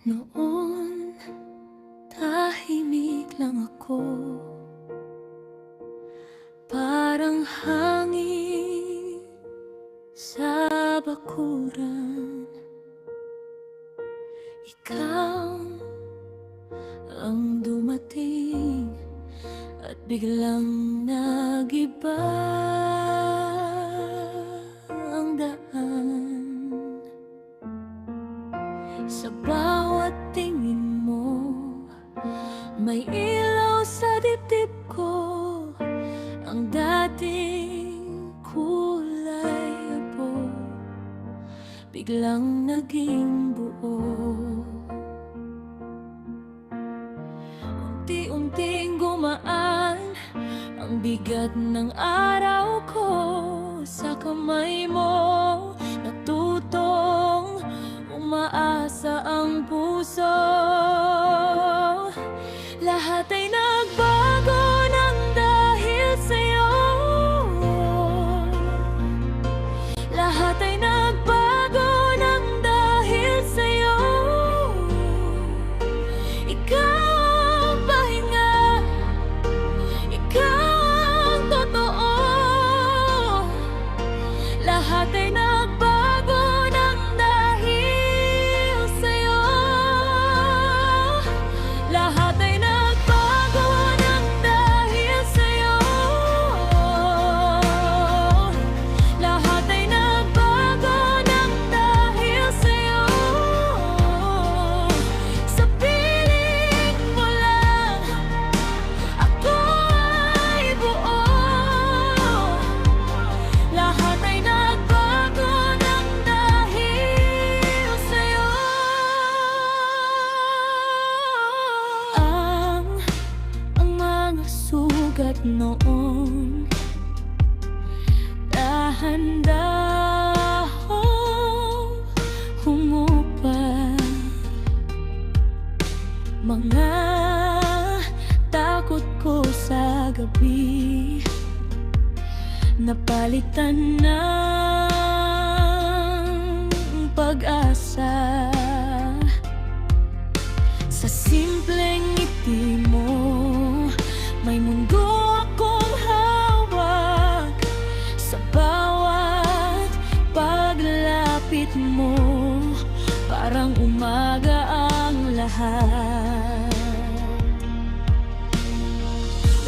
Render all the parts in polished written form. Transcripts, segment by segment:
Noon, tahimik lang ako, parang hangin sa bakuran. Ikaw ang dumating at biglang nagiba ang daan. Sa bawat tingin mo, may ilaw sa dibdib ko. Ang dating kulay abo, biglang naging buo. Unti-unting gumaan ang bigat ng araw ko. Sa kamay mo natutong umaasa ang puso. Lahat ay nagbago nang dahil sa'yo. Lahat ay nagbago nang dahil sa'yo. Ikaw ang pahinga, ikaw ang totoo. Lahat ay nagbago nang dahil sa'yo. Lahat ay nagbago nang dahil sa'yo. Lahat ay nagbago nang dahil sa'yo. Sa piling mo lang ako ay buo. Lahat ay nagbago nang dahil sa'yo. Ang mga sugat noon dahan-dahang humupa. Mga takot ko sa gabi napalitan ng pag-asa. Sa simpleng ngiti mo, may mundo akong hawak. Sa bawat paglapit mo, parang umaga ang lahat.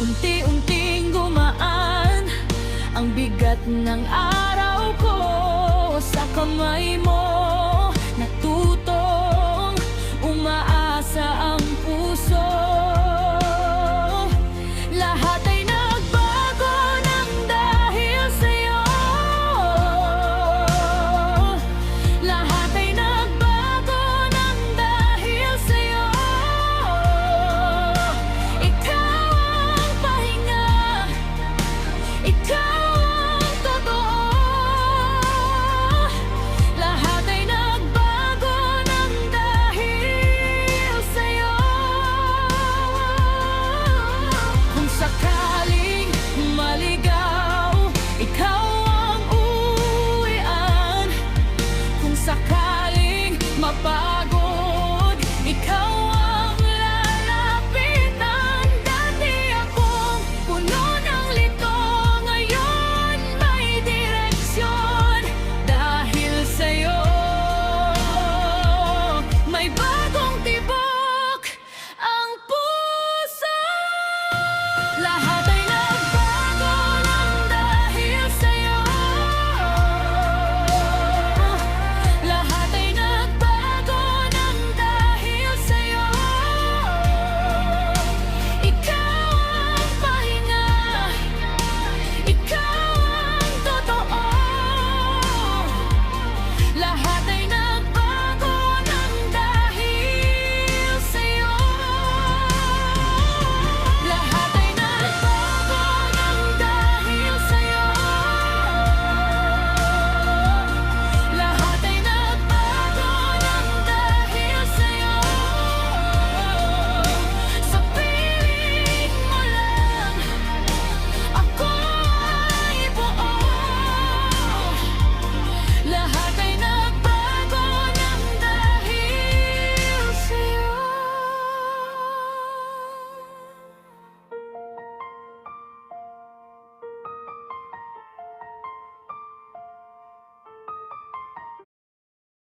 Unti-unting gumaan ang bigat ng araw ko. Sa kamay mo